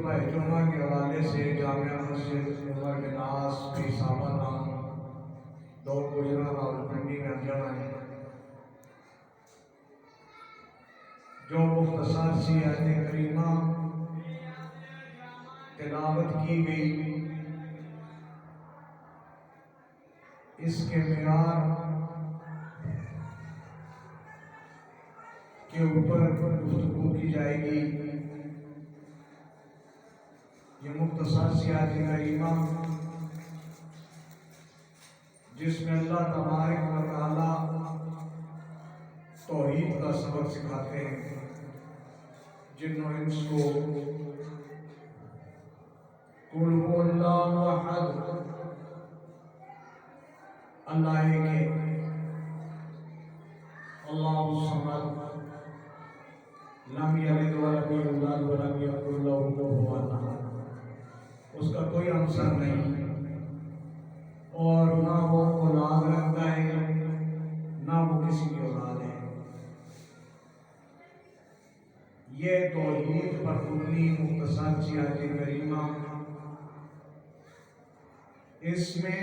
خطبہ جمعہ کے حوالے سے جامعہ مسجد عمر بن عاص کی صحابہ نام دو گجرا راولپنڈی میں انجام آئے، جو مختصر سی آیت کریمہ تلاوت کی گئی، اس کے معیار کے اوپر گفتگو کی جائے گی۔ یہ مختصر سی آیت کریمہ جس میں اللہ تبارک و تعالی توحید کا سبق سکھاتے ہیں جن و انس کو۔ قل هو اللہ احد، اللہ ایک ہے، اللہ الصمد، لم یلد ولم یولد ولم یکن لہ کفوا احد، اس کا کوئی ہمسر نہیں اور نہ وہ اولاد رکھتا ہے نہ وہ کسی کی اولاد ہے۔ یہ توحید پر مبنی مختصر سی آیت کریمہ، اس میں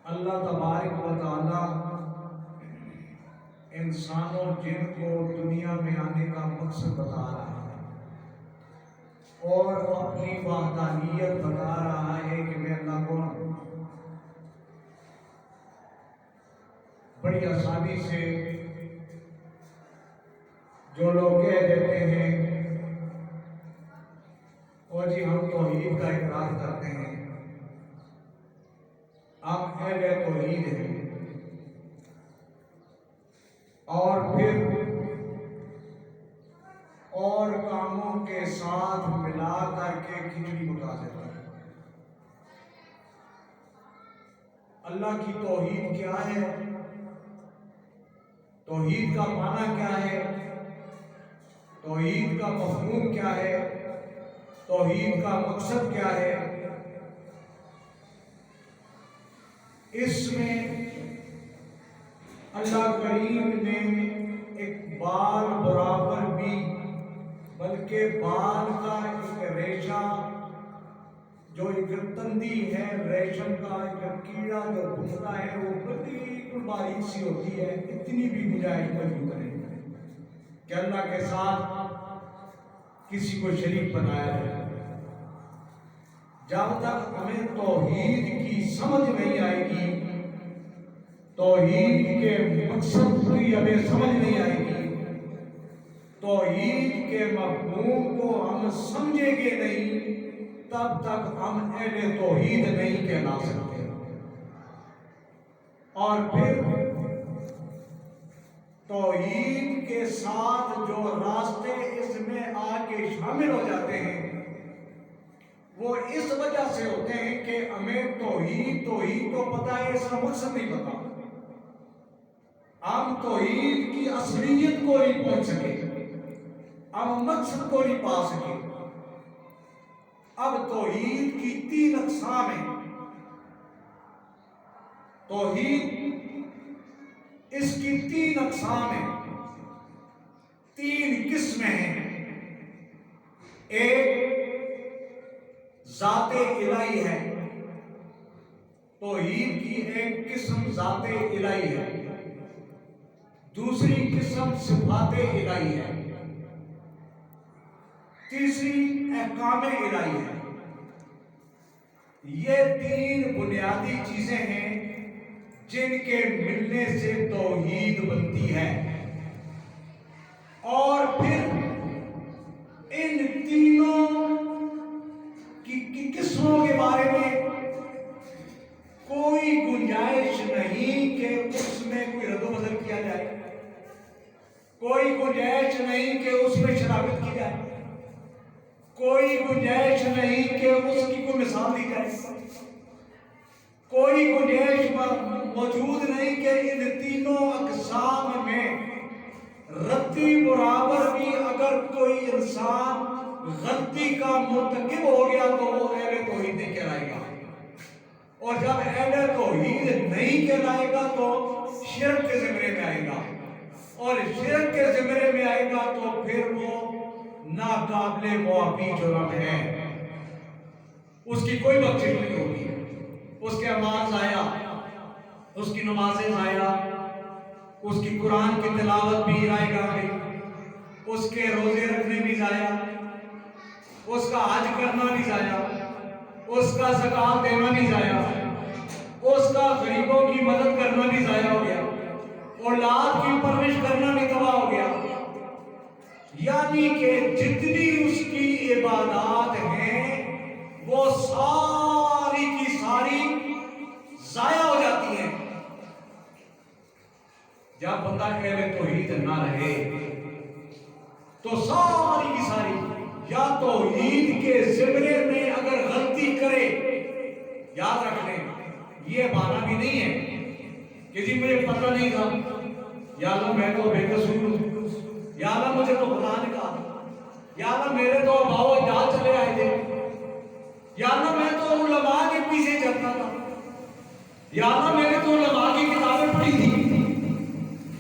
اللہ تبارک و تعالی انسان و جن کو دنیا میں آنے کا مقصد بتا رہا ہے اور اپنی وحدانیت بتا رہا ہے کہ میں اللہ کون ہوں۔ بڑی آسانی سے جو لوگ کہہ دیتے ہیں اور جی ہم توحید کا اقرار کرتے ہیں، ہم اہل توحید ہیں، اور پھر اور کاموں کے ساتھ ملا کر کے کھچڑی پکا دیتا ہے۔ اللہ کی توحید کیا ہے؟ توحید کا معنی کیا ہے؟ توحید کا مفہوم کیا ہے؟ توحید کا مقصد کیا ہے؟ اس میں اللہ کریم نے ایک بال برابر بھی بلکہ بال کا ایک ریشہ جو ایک تندی ہے ریشم کا، ایک کیڑا جو گھستا ہے وہ بالکل باریک سی ہوتی ہے، اتنی بھی گنجائش موجود نہیں کہ اللہ کے ساتھ کسی کو شریک بنایا جائے۔ جب تک ہمیں توحید کی سمجھ نہیں آئے گی، توحید کے مقصد کی ہمیں سمجھ نہیں آئے گی، توحید کے مفہوم کو ہم سمجھیں گے نہیں، تب تک ہم اہل توحید نہیں کہلا سکتے۔ اور پھر توحید کے ساتھ جو راستے اس میں آ کے شامل ہو جاتے ہیں وہ اس وجہ سے ہوتے ہیں کہ ہمیں توحید تو پتہ ہے، اس کا مقصد نہیں پتا، ہم توحید کی اصلیت کو نہیں پہنچ سکے، ہم مقصد کو نہیں پا سکے۔ اب توحید کی 3 اقسام ہیں۔ توحید اس کی 3 اقسام ہیں، 3 قسمیں ہیں۔ ایک ذات الہی ہے، توحید کی ایک قسم ذات الہی ہے، دوسری قسم صفات الہی ہے، تیسری احکام الہی ہے۔ یہ 3 بنیادی چیزیں ہیں جن کے ملنے سے توحید بنتی ہے، اور پھر ان تینوں کی قسموں کے بارے میں کوئی گنجائش نہیں کہ اس میں کوئی رد و بدل کیا جائے، کوئی گنجائش نہیں کہ اس میں شرابت کی جائے، کوئی گنجائش نہیں کہ اس کی کوئی مثال دی جائے، کوئی گنجائش موجود نہیں کہ ان تینوں اقسام میں رتی برابر بھی اگر کوئی انسان غلطی کا مرتکب ہو گیا تو وہ اہل توحید نہیں کہلائے گا، اور جب اہل توحید نہیں کہلائے گا تو شرک کے زمرے میں آئے گا، اور شرک کے زمرے میں آئے گا تو پھر وہ ناقابل معافی جرم ہے، اس کی کوئی بخشش نہیں ہوگی۔ اس کے اعمال ضائع، اس کی نمازیں ضائع، اس کی قرآن کی تلاوت بھی رائے گا گئی، اس کے روزے رکھنے بھی ضائع، اس کا حج کرنا بھی ضائع، اس کا زکوٰۃ دینا بھی ضائع، اس کا غریبوں کی مدد کرنا بھی ضائع ہو گیا، اولاد کی پرورش کرنا بھی تباہ ہو گیا۔ یعنی کہ جتنی اس کی عبادات ہیں وہ ساری کی ساری ضائع ہو جاتی ہیں۔ جب بندہ اہل توحید نہ رہے تو ساری کی ساری، یا توحید کے زمرے میں اگر غلطی کرے، یاد رکھ لیں یہ بہانہ بھی نہیں ہے کہ جی مجھے پتہ نہیں تھا، یا اللہ میں تو بے قصور ہوں، یا اللہ مجھے تو خدا نے کہا، یا اللہ میرے تو اباء و اجداد چلے آئے تھے، یا اللہ میں تو علماء کے پیچھے چلتا تھا، یا اللہ میں نے تو علماء کی کتابیں پڑھی تھی۔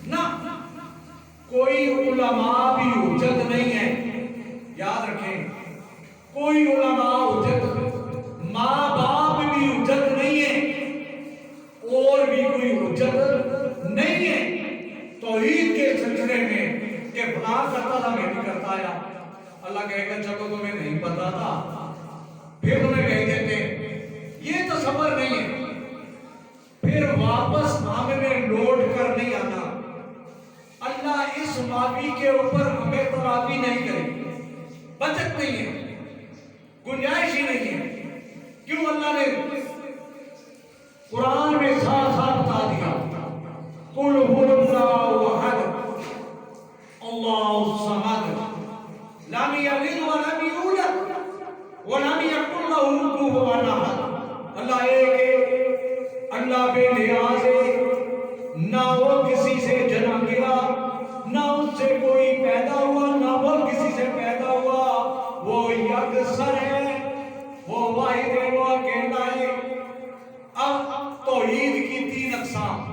نہ، کوئی علماء بھی حجت نہیں ہے، یاد رکھیں کوئی علماء حجت، ماں باپ بھی حجت نہیں ہے، اور بھی کوئی حجت نہیں ہے توحید کے سلسلے میں کہ فلاں کرتا تھا میں بھی کرتا آیا۔ اللہ کہے گا چلو تمہیں نہیں پتا تھا پھر تمہیں کہہ دیتے، یہ تو صبر نہیں ہے، پھر واپس معاملے میں لوٹ کر نہیں آنا۔ اللہ اس معافی کے اوپر ہمیں ترافی نہیں کرے، بچت نہیں ہے، گنجائش ہی نہیں ہے۔ کیوں اللہ نے قرآن میں صاف صاف بتا دیا، قل هو اللہ احد اللہ الصمد لم یلد ولم یولد ولم یکن له کفوا احد۔ اللہ ایک ہے، اللہ بے نیاز ہے، نہ وہ کسی سے جنم لیا، نہ اس سے کوئی پیدا ہوا، نہ وہ کسی سے پیدا ہوا، وہ یکسر ہے، وہ واحد ہے، وہ اکیلا ہے۔ اب توحید کی 3 اقسام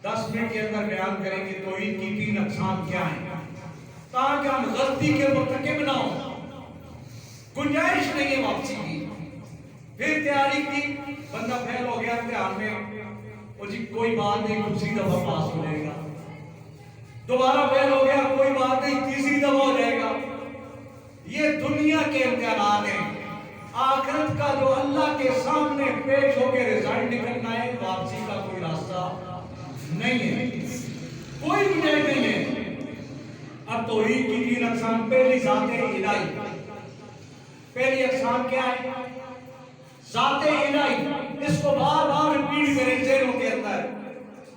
10 منٹ کے اندر بیان کریں گے، توحید کی 3 اقسام کیا ہیں تاکہ ہم غلطی کے مرتکب نہ ہوں۔ گنجائش نہیں ہے واپسی کی۔ پھر تیاری کی، بندہ فیل ہو گیا امتحان میں، اور جی کوئی بات نہیں دوسری دفعہ پاس ہو جائے گا، دوبارہ فیل ہو گیا کوئی بات نہیں تیسری دفعہ ہو جائے گا۔ یہ دنیا کے امتحانات ہیں، آخرت کا جو اللہ کے سامنے پیش ہو کے رزلٹ نکلنا ہے، واپسی کا کوئی راستہ نہیں ہے، کوئی گنجائش نہیں ہے۔ اب توحید کی 3 اقسام، پہلی ذات الہی۔ پہلی اقسام کیا ہے؟ ذات الہی۔ اس کو بار بار ریپیٹ کریں ذہنوں کے اندر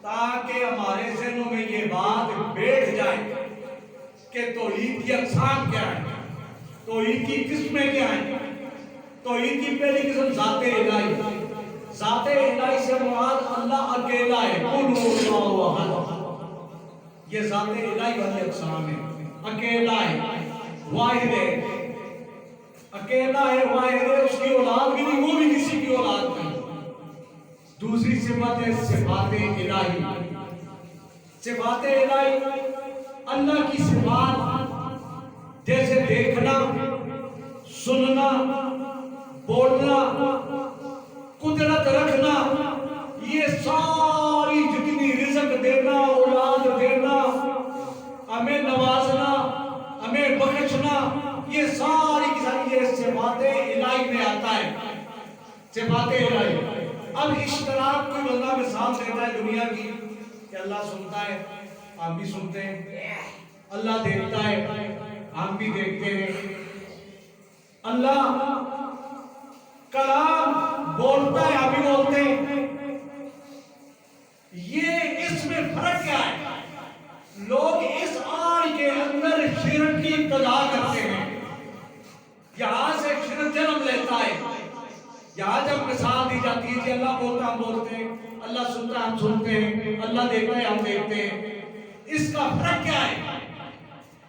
تاکہ ہمارے ذہنوں میں یہ بات بیٹھ جائے کہ توحید کی اقسام کیا ہے، توحید کی قسمیں کیا ہیں۔ توحید کی پہلی قسم ذات الہی۔ ذات الہی سے مراد اللہ اکیلا ہے، قل هو اللہ احد۔ یہ ذات الہی والی اقسام ہے، اکیلا ہے، واحد ہے، اکیلا ہے، واحد ہے، اس کی اولاد بھی نہیں، وہ بھی کسی کی اولاد نہیں۔ دوسری صفت ہے صفات الہی۔ صفات الہی اللہ کی صفات جیسے دیکھنا، سننا، بولنا، قدرت رکھنا، یہ ساری جتنی رزق دینا، اولاد دینا، ہمیں نوازنا، ہمیں بخشنا، یہ ساری کی ساری یہ صفات الہی میں آتا ہے، صفات الہی۔ اب اشتراک کوئی بندہ مثال دیتا ہے دنیا کی کہ اللہ سنتا ہے ہم بھی سنتے ہیں، اللہ دیکھتا ہے ہم بھی دیکھتے ہیں، اللہ کلام بولتا ہے ہم بھی بولتے ہیں۔ یہ اس میں فرق کیا ہے؟ لوگ اس آڑ کے اندر شرک کی ابتدا کرتے ہیں، یہاں سے شرک جنم لیتا ہے۔ یہاں جب مثال دی جاتی ہے کہ اللہ بولتا ہم بولتے ہیں، اللہ سنتا ہم سنتے ہیں، اللہ دیکھتا ہے ہم دیکھتے ہیں، اس کا فرق کیا ہے؟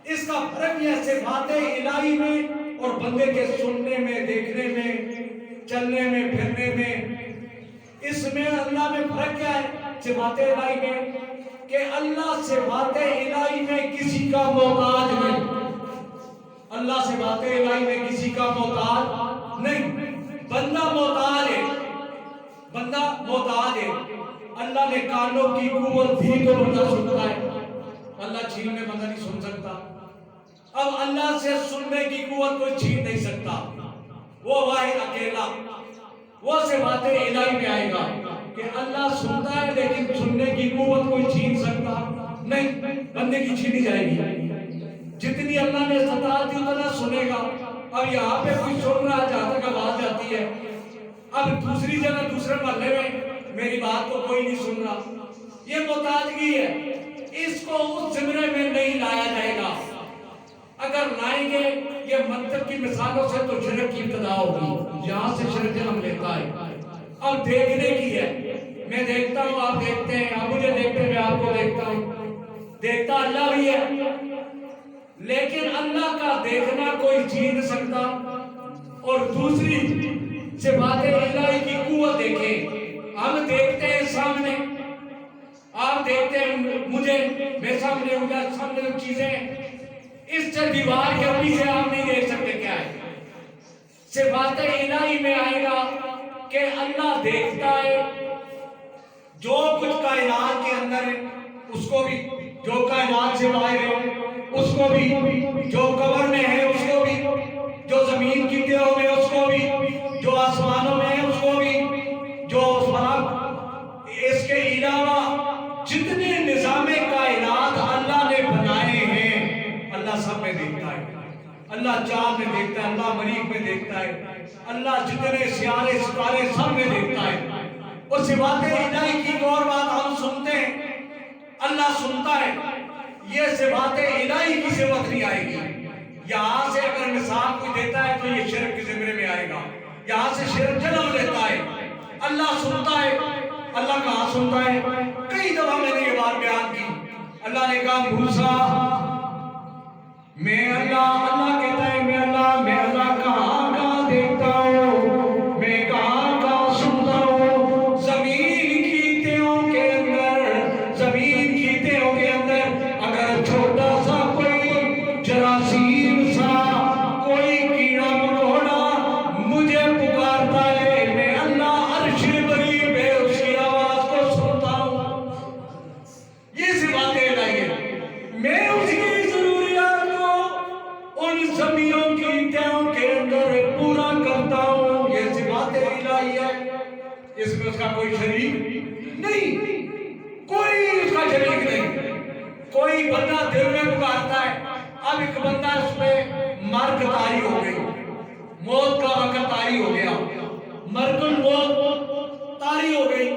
اس کا فرق یہ صفات الہی میں اور بندے کے سننے میں، دیکھنے میں، چلنے میں، پھرنے میں، اس میں اللہ میں فرق کیا ہے؟ صفات الہی میں کہ اللہ صفات الہی میں کسی کا محتاج نہیں، اللہ سے باتیں الہی میں کسی کا محتاج نہیں، بندہ محتاج ہے، بندہ محتاج ہے۔ اللہ نے کانوں کی قوت دی تو بندہ سنتا ہے، اللہ چھین میں بندہ نہیں سن سکتا۔ اب اللہ سے سننے کی قوت کوئی چھین نہیں سکتا، وہ واحد اکیلا، وہ صفات الہی میں آئے گا کہ اللہ سنتا ہے لیکن سننے کی قوت کوئی چھین سکتا نہیں، بندے کی چھینی جائے گی۔ جتنی اللہ نے استطاعت دی اتنا سنے گا۔ اب یہاں پہ کوئی سن رہا ہے جہاں تک آواز جاتی ہے، اب دوسری جگہ دوسرے محلے میں میری بات کو کوئی نہیں سن رہا، یہ محتاجگی ہے، اس کو اس زمرے میں نہیں لایا جائے گا۔ اگر لائیں گے یہ منطق کی مثالوں سے تو شرک کی ابتدا ہوگی، یہاں سے شرک جنم لیتا ہے۔ اب دیکھنے کی ہے، میں دیکھتا ہوں آپ دیکھتے ہیں، آپ مجھے دیکھتے ہیں میں آپ کو دیکھتا ہوں، دیکھتا اللہ بھی ہے، لیکن اللہ کا دیکھنا کوئی چھین سکتا۔ اور دوسری صفات الہی کی قوت دیکھیں، ہم دیکھتے ہیں سامنے، آپ دیکھتے ہیں مجھے، میں سامنے ہوں گا، سامنے چیزیں اس سے دیوار کے پیچھے آپ نہیں دیکھ سکتے کیا ہے۔ صفات الہی میں آئے گا کہ اللہ دیکھتا ہے جو کچھ کائنات کے اندر ہے اس کو بھی، جو کائنات سے باہر ہے اس کو بھی، جو قبر میں ہے اس کو بھی، جو زمین کی تہوں میں اس کو بھی، جو آسمانوں میں ہے اس کو بھی، جو اس کے علاوہ جتنے نظام کائنات اللہ نے بنائے ہیں اللہ سب میں دیکھتا ہے۔ اللہ چاند میں دیکھتا ہے، اللہ مریخ میں دیکھتا ہے، اللہ جتنے سیارے ستارے سب میں دیکھتا ہے۔ اور صفات الہی کی اور بات ہم سنتے ہیں، اللہ سنتا ہے، یہ صفات الہی کی صفت نہیں آئے گی۔ یہاں سے اگر مثال کوئی دیتا ہے تو یہ شرک کے زمرے میں آئے گا، یہاں سے شرک جنم لیتا ہے۔ اللہ سنتا ہے، اللہ کہاں سنتا ہے؟ کئی دفعہ میں نے یہ بات بیان کی، اللہ نے کہا موسیٰ میں اللہ، اللہ کہتا ہے میں اللہ کہاں کہاں دیکھتا ہوں، میں کہاں کہاں سنتا ہوں، زمین کی تہوں کے اندر، زمین کی تہوں کے اندر اگر چھوٹا سا کوئی جراثیم سا، کوئی کیڑا مکوڑا مجھے پکارتا ہے، میں اللہ عرش بری پہ اس کی آواز کو سنتا ہوں۔ یہ صفات الہی ہے، میں اس کی ضروریات کو ان زمینوں کی تہوں کے اندر پورا کرتا ہوں۔ یہ صفات الہی ہے، اس میں اس کا کوئی شریک نہیں، کوئی اس کا شریک نہیں۔ کوئی بندہ دل میں پکارتا ہے، اب ایک بندہ اس پہ مرگ طاری ہو گئی، موت کا وقت طاری ہو گیا، مرگ الموت طاری ہو گئی۔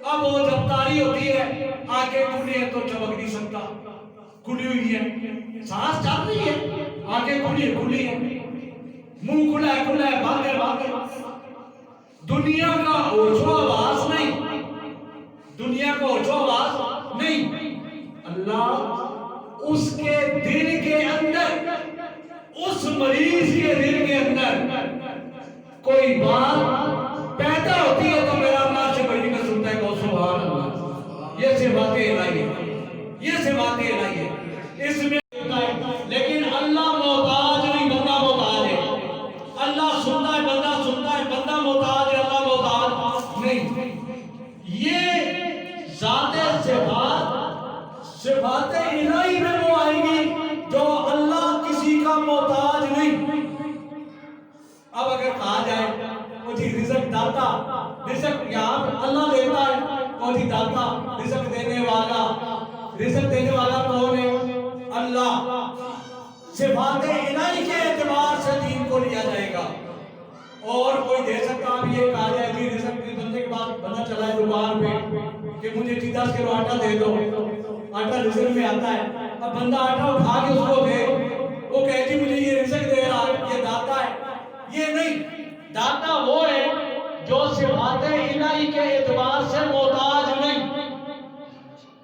اب وہ جب طاری ہوتی ہے آنکھیں کھلی ہیں تو چمک نہیں سکتا، کھلی ہوئی ہے، سانس چل رہی ہے، آنکھیں کھلی ہیں، منہ کھلا ہے، بھاگے دنیا کا اوچھو آواز نہیں، دنیا کو اوچھو آواز نہیں۔ اللہ اس کے دل کے اندر، اس مریض کے دل کے اندر کوئی بات پیدا ہوتی ہے تو میرا اللہ سے بڑی میں سنتا ہے کہ سبحان اللہ۔ یہ صفات الہی ہے، یہ صفات الہی ہے، اس میں لیکن اللہ محتاج نہیں، بندہ محتاج ہے۔ اللہ سنتا ہے، بندہ سنتا ہے، بندہ محتاج ہے، اللہ محتاج نہیں۔ یہ ذات صفات الہی میں وہ آئے گی جو اللہ کسی کا محتاج نہیں۔ اب اگر کہا جائے وہ جی رزق داتا، رزق یہاں اللہ دیتا ہے، وہ جی داتا، رزق دینے والا کون ہے؟ اللہ۔ صفات الہی کے اعتبار سے دین کو لیا جائے گا، اور کوئی دے سکتا۔ اب یہ کہا جائے جی رزق بندے کے بعد بندہ چلا ہے دکان پہ کہ مجھے 10 کلو آٹا دے دو، آٹا رزق میں آتا ہے، اب بندہ آٹا اٹھا کے اس کو دے، وہ کہے جی مجھے یہ رزق دے رہا ہے، یہ داتا ہے۔ یہ نہیں، داتا وہ ہے جو صفات الہی کے اعتبار سے محتاج نہیں،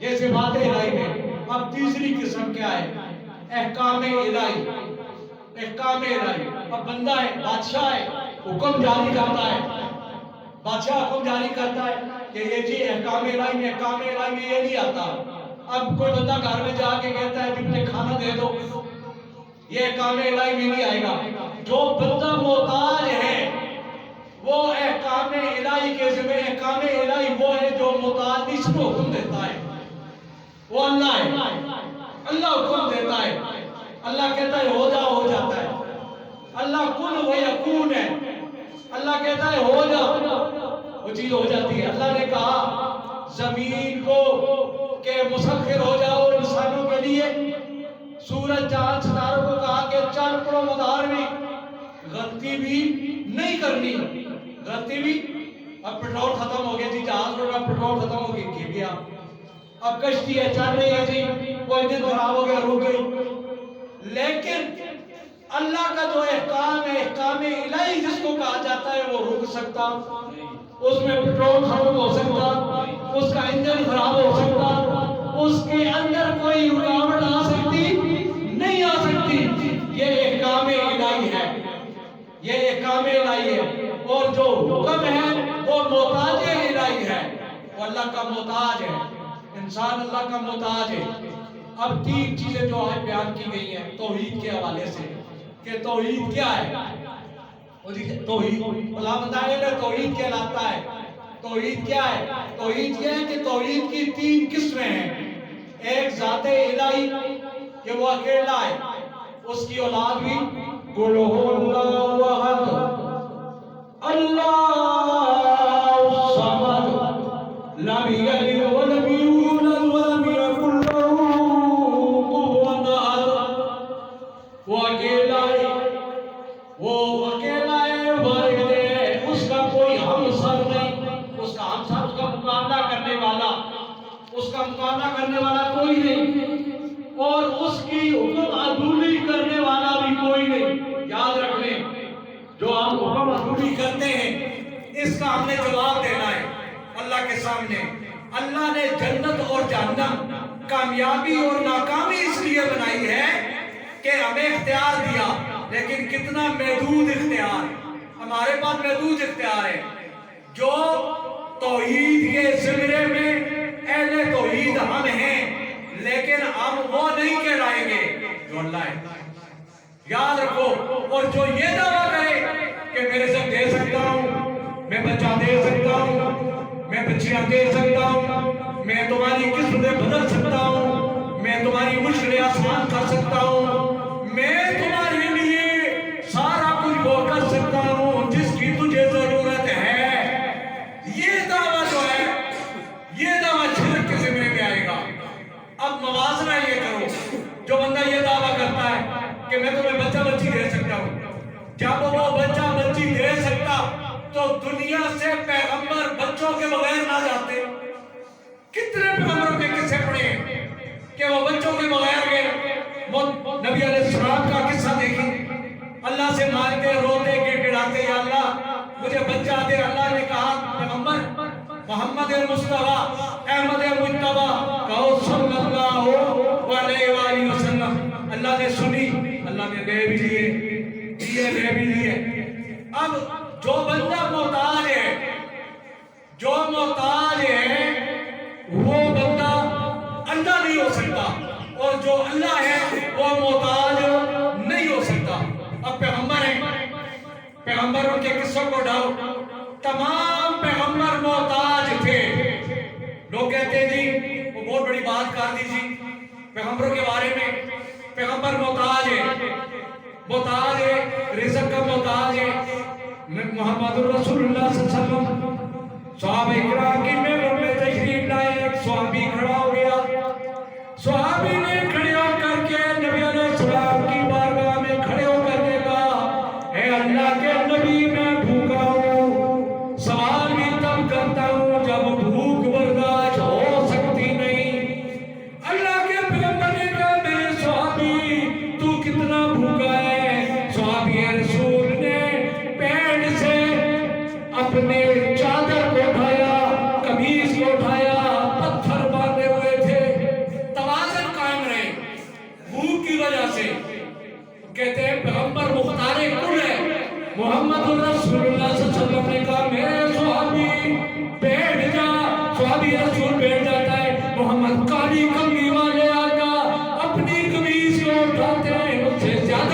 یہ صفات الہی میں۔ اب تیسری قسم کیا ہے؟ احکام الہی، احکام الہی۔ اب بندہ ہے، بادشاہ ہے، حکم جاری کرتا ہے، بادشاہ حکم جاری کرتا ہے کہ یہ جی احکام الہی میں، احکام الہی میں یہ نہیں آتا۔ اب کوئی بندہ گھر میں جا کے کہتا ہے کہ مجھے کھانا دے دو، یہ احکام الہی میں نہیں آئے گا. جو بندہ محتاج ہے وہ احکام الہی کے ذمہ. احکام الہی وہ ہے جو محتاج اس کو حکم دیتا ہے. وہ اللہ ہے. اللہ حکم دیتا ہے. اللہ کہتا ہے ہو جا، ہو جاتا ہے. اللہ کن و یکون ہے. اللہ کہتا ہے ہو جا، وہ چیز ہو جاتی ہے. اللہ نے کہا زمین کو کہ مسخر ہو جاؤ انسانوں کے لیے. سورج چاند ستاروں کو کہا کہ چل پڑو مدار میں. غلطی بھی نہیں کرنی. غلطی بھی. اب پیٹرول ختم ہو گیا جی، جہاز میں پیٹرول ختم ہو گیا، گر گیا. اب کشتی ہے چل رہی ہے جی، وہ انجن خراب ہو گیا، رک گئی. لیکن اللہ کا جو احکام ہے، احکام الہی جس کو کہا جاتا ہے، وہ رک سکتا، اس میں پیٹرول ختم ہو سکتا، اس کا انجن خراب ہو سکتا، اس کے اندر کوئی رکاوٹ آ سکتی نہیں آ سکتی. یہ احکام الہی ہے. یہ احکام الہی ہے. اور جو حکم ہے وہ محتاج الہی ہے. وہ اللہ کا محتاج ہے. انسان اللہ کا محتاج ہے. اب تین چیزیں جو آج بیان کی گئی ہیں توحید کے حوالے سے کہ توحید کیا ہے. توحید اللہ بتائے گا توحید کہلاتا ہے. توحید کیا ہے؟ توحید یہ ہے کہ توحید کی تین قسمیں ہیں. ایک ذات الہی کہ وہ اکیلا ہے، اس کی اولاد بھی قل هو اللہ احد اللہ الصمد لم یلد ولم یولد ولم یکن له کفوا احد. وہ اکیلا ہے، وہ اکیلا ہے، واحد ہے، اس کا کوئی ہمسر نہیں. اس کا ہمسر، اس کا مقابلہ کرنے والا، اس کا مقابلہ کرنے والا کوئی نہیں. اور اس کی حکم عدولی کرنے والا بھی کوئی نہیں. یاد رکھ لیں، جو ہم حکم عدولی کرتے ہیں اس کا ہم نے جواب دینا ہے اللہ کے سامنے. اللہ نے جنت اور جہنم، کامیابی اور ناکامی اس لیے بنائی ہے کہ ہمیں اختیار دیا، لیکن کتنا محدود اختیار. ہمارے پاس محدود اختیار ہے. جو توحید کے زمرے میں اہل توحید ہم ہیں، لیکن ہم وہ نہیں کہلائیں گے جو اللہ ہے. یاد رکھو. اور جو یہ دعویٰ کرے کہ میرے سے دے سکتا ہوں، میں بچہ دے سکتا ہوں، میں بچیاں دے سکتا ہوں، میں تمہاری قسمتیں بدل سکتا ہوں، میں تمہاری مشکلیں آسان کر سکتا ہوں، میں تمہارے لیے سارا کچھ وہ کر سکتا ہوں جس کی تجھے ضرورت ہے. یہ دعویٰ جو ہے، یہ دعویٰ شرک کے ذمہ میں آئے گا. اب موازنہ یہ کرو، جو بندہ یہ دعویٰ کرتا ہے کہ میں تمہیں بچہ بچی دے سکتا ہوں، جب وہ بچہ بچی دے سکتا تو دنیا سے پیغمبر بچوں کے بغیر نہ جاتے. کتنے پیغمبروں کے قصے پڑھے ہیں کہ وہ بچوں کے بغیر گئے. نبی علیہ السلام کا قصہ دیکھیں، اللہ سے مانگتے، روتے، گڑگڑاتے، یا اللہ مجھے بچہ دے. اللہ نے کہا پیغمبر محمد مصطفیٰ احمد مجتبیٰ کہو صلی اللہ علیہ وآلہ وسلم. اللہ نے سنی، اللہ نے لے بھی لیے، لے بھی لیے. اب جو بندہ محتاج ہے، جو محتاج ہے، وہ بندہ اللہ نہیں ہو سکتا، اور جو اللہ ہے وہ محتاج نہیں ہو سکتا. اب پیغمبر ہیں، پیغمبروں کے قصوں کو ڈھاؤ. تمام پیغمبر محتاج تھے. لوگ کہتے ہیں جی وہ بہت بڑی بات کر دی جی پیغمبروں کے بارے میں. پیغمبر محتاج ہے، محتاج ہے، رزق کا محتاج ہے. محمد رسول اللہ صلی اللہ علیہ وسلم صحابہ اکرام کی محفل میں تشریف لائے. ایک صحابی کھڑا ہو گیا. صحابی نے کھڑے ہو کر کے نبی علیہ السلام کی بارگاہ میں کھڑے ہو کر کے کہا اے اللہ کے نبی میں بھوکا ہوں. سوال بھی تب کرتا ہوں جب بھوک برداشت ہو سکتی نہیں. اللہ کے پیغمبر نے کہا میرے صحابی تو کتنا بھوکا ہے. صحابی رسول نے پیڑ سے اپنے چادر کو اٹھایا، قمیص کو اٹھایا، پتھر باندھے ہوئے تھے، توازن قائم رہے بھوک کی وجہ سے. کہتے ہیں پیغمبر مختار کل ہے. محمد رسول اللہ صلی اللہ علیہ وسلم نے کہا میرے صحابی بیٹھ جا. صحابی رسول بیٹھ جاتا ہے. محمد کالی کملی والے آقا اپنی قمیص کو اٹھاتے ہیں، مجھ سے زیادہ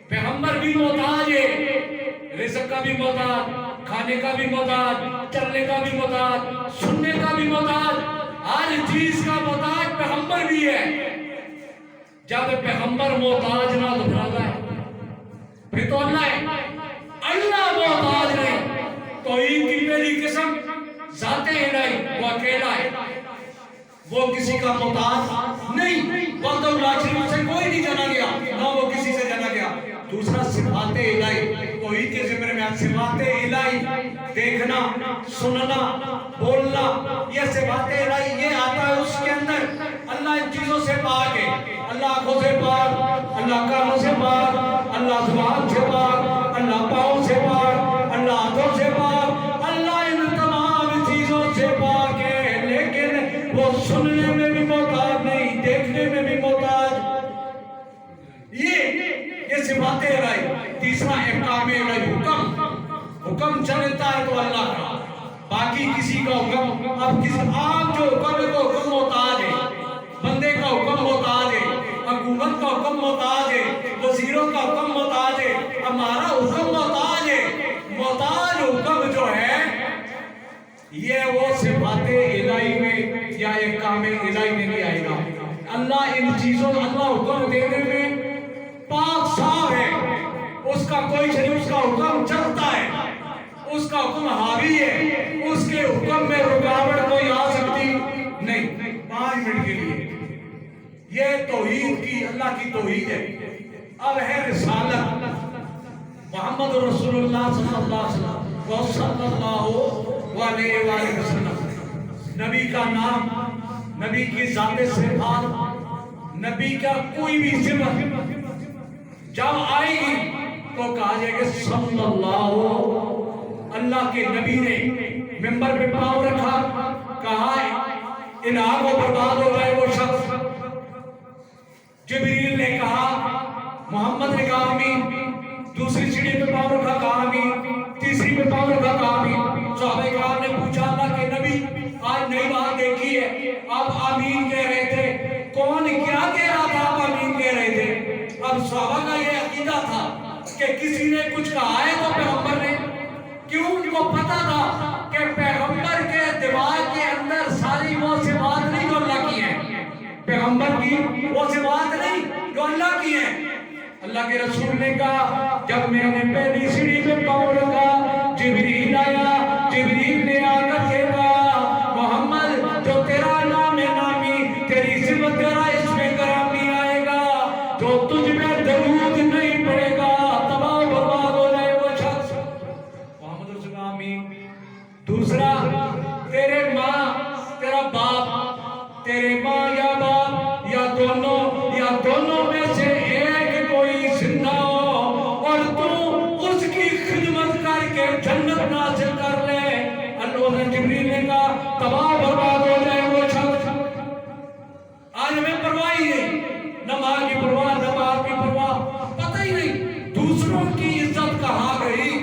پیغمبر بھی محتاج ہے، رزق کا بھی محتاج، کھانے کا بھی محتاج، چلنے کا بھی محتاج، سننے کا بھی محتاج، ہر چیز کا محتاج پیغمبر بھی ہے۔ جب پیغمبر محتاج نہ تو اللہ ہے، پھر تو اللہ ہے۔ اللہ محتاج نہیں، توحید کی پہلی قسم ذات الہی، وہ اکیلا ہے، وہ کسی کا محتاج نہیں، وحدہ لا شریک سے کوئی نہیں جانا گیا، نہ وہ کسی سے جانا گیا۔ دوسرا صفات الہی، توحید کے ذمرے میں صفات الہی، دیکھنا، سننا، بولنا، یہ صفات الہی یہ آتا ہے اس کے اندر۔ اللہ ان چیزوں سے پاک ہے، اللہ آنکھوں سے پاک، اللہ کانوں سے پاک، اللہ زبان سے پاک، اللہ پاؤں سے پاک، اللہ ہاتھوں سے پاک، اللہ ان تمام چیزوں سے پاک ہے، لیکن وہ سننے میں بھی محتاج نہیں، دیکھنے میں بھی محتاج۔ یہ صفات الہی۔ تیسرا احکام الہی، حکم چلتا ہے تو اللہ کا، باقی کسی کا حکم، اب کسی عام جو حکم ہے تو حکم محتاج ہے، بندے کا حکم محتاج ہے، حکومت کا حکم محتاج ہے، وزیروں کا حکم محتاج ہے، ہمارا حکم محتاج ہے۔ محتاج حکم جو ہے یہ وہ صفات الہی میں یا احکام الہی میں نہیں آئے گا۔ اللہ ان چیزوں، اللہ حکم دینے میں پاک صاف ہے، اس کا کوئی شریف، اس کا حکم چلتا ہے، اس کا حکم حاوی ہے، اس کے حکم میں رکاوٹ کوئی آ سکتی نہیں۔ 5 منٹ کے لیے یہ توحید کی، اللہ کی توحید ہے۔ اب ہے رسالت، محمد رسول اللہ صلی اللہ علیہ وسلم، نبی کا نام، نبی کی ذات صفات، نبی کا کوئی بھی صفت جب آئے گی تو کہا جائے گا صلی اللہ کے نبی نے ممبر پہ پاؤں رکھا، کہا الہ کو برباد ہو جائے وہ شخص۔ جبریل نے کہا، محمد نے کہا آمین، دوسری سیڑھی پہ پاؤں رکھا، کہا آمین، تیسری پہ پاؤں رکھا، کہا آمین۔ صحابہ کرام نے پوچھا اللہ کے نبی آج نئی بات دیکھی ہے، آپ آمین کہہ رہے تھے، کون کیا کہہ رہا تھا آپ آمین کہہ رہے تھے؟ اب صحابہ کا یہ عقیدہ تھا کہ کسی نے کچھ کہا ہے تو پیغمبر نے، کیوں؟ ان کو پتا تھا کہ پیغمبر کے دماغ کے اندر ساری وہ صفات نہیں جو اللہ کی ہیں، پیغمبر کی وہ صفات نہیں جو اللہ کی ہیں۔ اللہ کے رسول نے کہا جب میں نے پہلی سیڑھی پہ پاؤں رکھا، جبریل آیا، جبریل نے آ کر کے کہا محمد جو تیرا نام ہے نامی، تیری صفت تیرا اس میں گرامی آئے گا، جو تجھ میں درود نہیں پڑے گا تباہ برباد ہو جائے وہ شخص۔ محمد رسول آمین۔ دوسرا، تیرے ماں، تیرا باپ، تیرے ماں یا باپ یا دونوں میں سے ایک کوئی زندہ ہو اور تو اس کی خدمت کر کے جنت حاصل کر لے، اللہ نے جبریل نے کہا تباہ برباد ہو جائے وہ شخص۔ آج ہمیں پرواہ ہی نہیں، نہ ماں کی پرواہ، نہ باپ کی پرواہ، پتہ ہی نہیں دوسروں کی عزت کہاں گئی،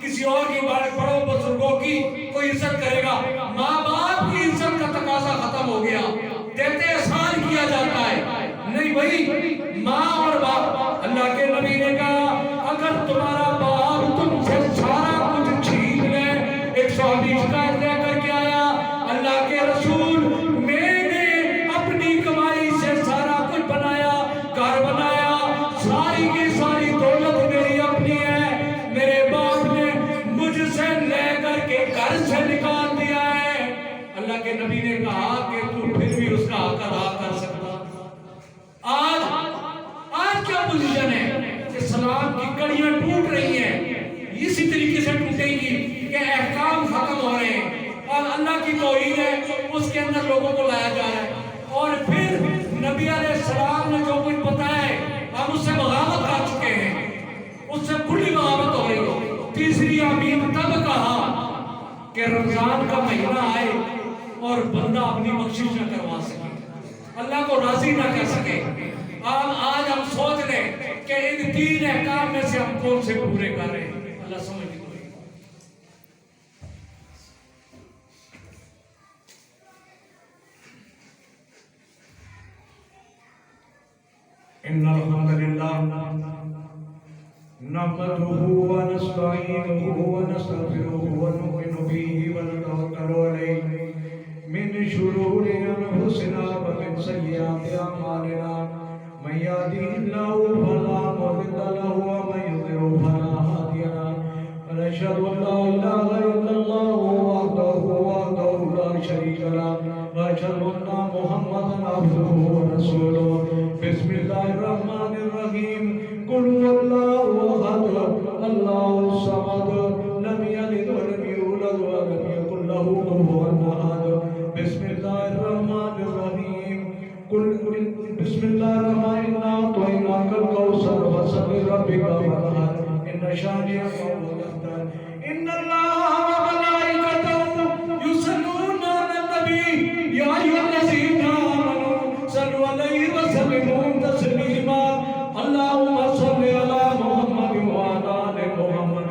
کسی اور کی بڑوں بزرگوں کی کوئی عزت کرے گا؟ ماں باپ کی عزت کا تقاضا ختم ہو گیا، دیتے احسان کیا جاتا ہے، نہیں بھائی ماں اور باپ۔ اللہ کے نبی نے کہا اگر تمہارا باپ تم سے سارا کچھ چھین لے، ایک صحابی شکایت لے کر کے آیا، اللہ کے رسول میں نے اپنی کمائی سے سارا کچھ بنایا، گھر بنایا، ساری کی ساری دولت میری اپنی ہے، میرے باپ نے مجھ سے لے کر کے گھر سے نکال دیا ہے۔ اللہ کے نبی نے کہا کہ تو پھر بھی اس کا حق ادا کر سکتا۔ آج کیا پوزیشن ہے؟ اسلام کی کڑیاں ٹوٹ رہی ہیں، اسی طریقے سے ٹوٹیں گی کہ احکام ختم ہو رہے ہیں اور اللہ کی توحید ہے اس کے اندر لوگوں کو لایا جا رہا ہے، اور پھر نبی علیہ السلام نے جو کچھ بتایا ہے ہم اس سے بغاوت کر چکے ہیں، اس سے کھلی بغاوت ہو رہی ہے۔ تیسری آمین تب کہا کہ رمضان کا مہینہ آئے اور بندہ اپنی بخشش نہ کروا سکے، اللہ کو راضی نہ کر سکے۔ آج ہم سوچ لیں کہ ان 3 احکام میں سے ہم کون سے پورے کر رہے ہیں، اللہ سمجھ لے۔ ان الحمد للہ نحمده ونستعينه ونستغفره ونؤمن به ونتوكل عليه من شرور أنفسنا ومن سيئات أعمالنا من يهده الله فلا مضل له ومن يضلل فلا هادي له ونشهد أن لا إله إلا الله وحده لا شريك له وأشهد أن محمدا عبده ورسوله بسم الله الرحمن الرحيم قل هو الله أحد الله الصمد لم يلد ولم يولد ولم يكن له كفوا أحد بسم الله الرحمن الرحيم قل بسم الله الرحمن إنا أعطيناك الكوثر فصل لربك وانحر إن شانئك هو الأبتر إن الله وملائكته يصلون على النبي يا أيها الذين آمنوا صلوا عليه وسلموا تسليما اللهم صل على محمد وعلى آل محمد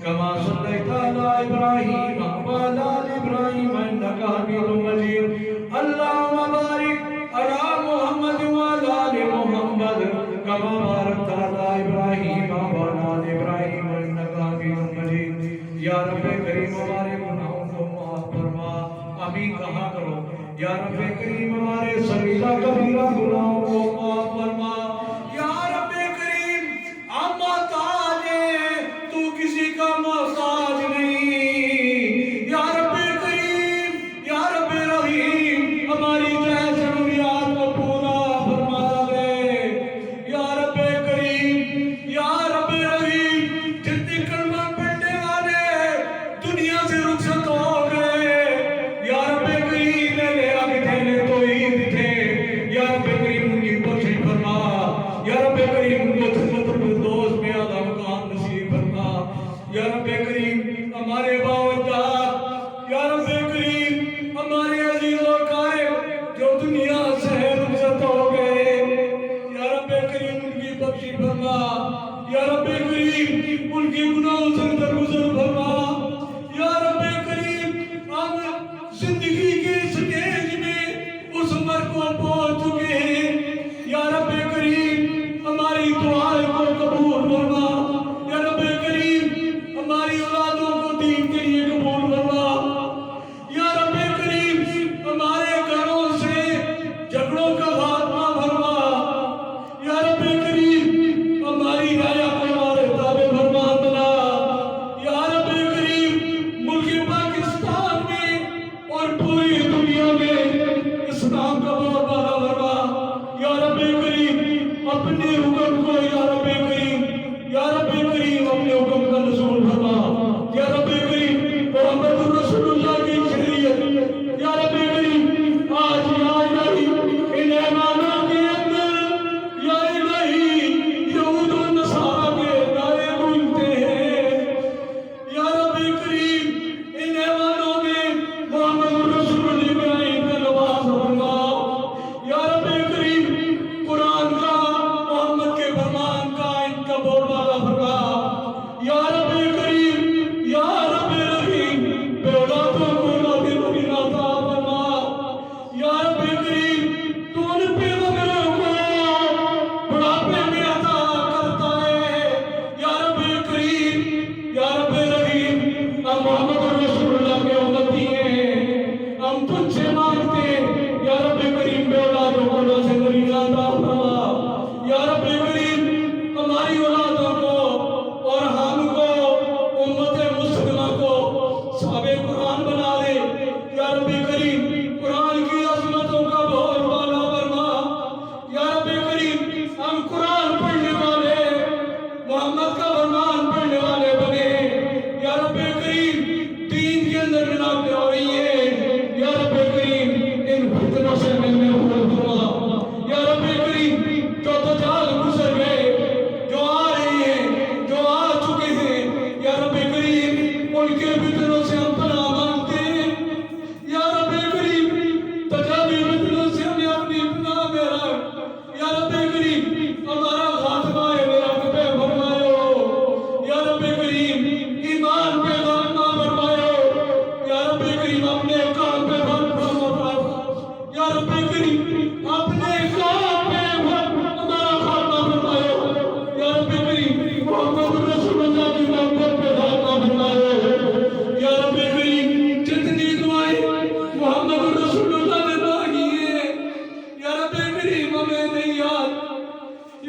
كما صليت على إبراهيم وعلى آل إبراهيم إنك حميد مجيد اللهم بارك على محمد وعلى آل محمد كما باركت على إبراهيم وعلى آل إبراهيم إنك حميد مجيد یا رب کریم ہمارے گناہوں کو معاف فرما آمین کہا کرو یا رب کریم ہمارے صغیرہ کبیرہ گناہوں کو معاف فرما یا رب کریم ہم محتاج ہیں تو کسی کا محتاج نہیں یا رب کریم یا رب رحیم ہماری جائز ضروریات کو پورا فرما دے یا رب کریم یا رب رحیم جتنی کلمہ پڑھنے والے دنیا سے رخصت ہو گئے یا رب کریم میرے آگے تھے تو عید تھے یا رب کریم ان کی بخشش فرما یا رب کریم ان کو جنت الفردوس میں اعلیٰ مقام نصیب فرما یا رب کریم ہمارے باوجود یا رب کریم ہمارے عزیز و قائب جو دنیا سے رخصت ہو گئے یا رب کریم ان کی بخشش فرما یا رب کریم ان کی گناہوں سے درگزر فرما یا رب کریم ہم زندگی کے سٹیج میں اس عمر کو پہنچ چکے ہیں یا رب کریم ہماری دعائیں کو قبول فرما یا رب کریم ہماری اولادوں کو دین کے لیے قبول فرما یا رب کریم ہمارے گھروں سے جھگڑوں کا خاتمہ فرما یا رب کریم ہماری رایا کو ہمارے تابع فرما بنا یا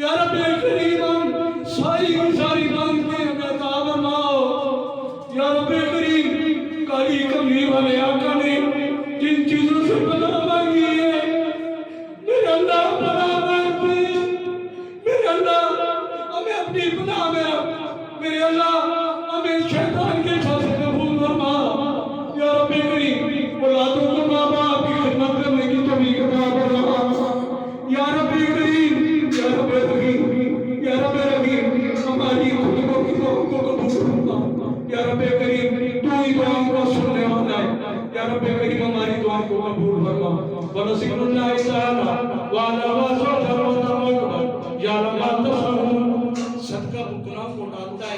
یا رب کریم ساری مانگتے ہمیں عطا فرماؤ یا رب کریم کالی کملی والے آقا نے جن چیزوں سے پناہ مانگی ہے میرے اللہ پناہ مانگتے میرے اللہ ہمیں اپنی پناہ میں رکھ میرے اللہ ہمیں شیطان کے شر سے محفوظ فرما یا رب کریم اولادوں کو ماں باپ کی خدمت کرنے کی توفیق عطا فرما یا رب کریم یا رب رحیم یا رب رحیم ہماری خطبوں کی دعاؤں کو قبول فرما یا رب کریم تو ہی دعاؤں کو سننے والا ہے یا رب کریم ہماری دعاؤں کو قبول فرما ورسول اللہ تعالی وعلى